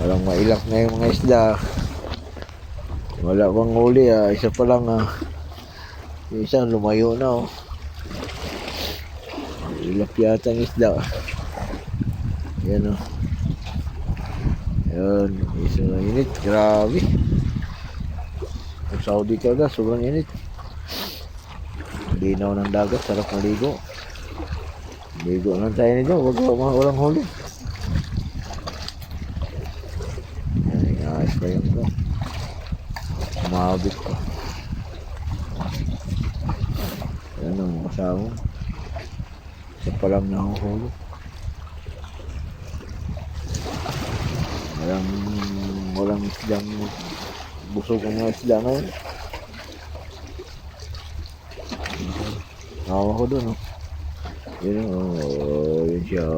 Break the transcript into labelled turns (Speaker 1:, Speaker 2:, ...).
Speaker 1: Walang mailak na yung mga isda. Wala bang huli isa pa lang yung isa lumayo na ilap yata ang isda. Yan Yan, isang init, grabe. Kung Saudi ka ga, sobrang init. Linaw ng dagat, sarap maligo. Ligo lang tayo nito, walang huli. Yan, ayos pa yung umabit ko. Yan ang kasama. Isa pa lang nahuhuli. Walang isdang busog ang mga isda ngayon. Nawa ko doon yun yun siya.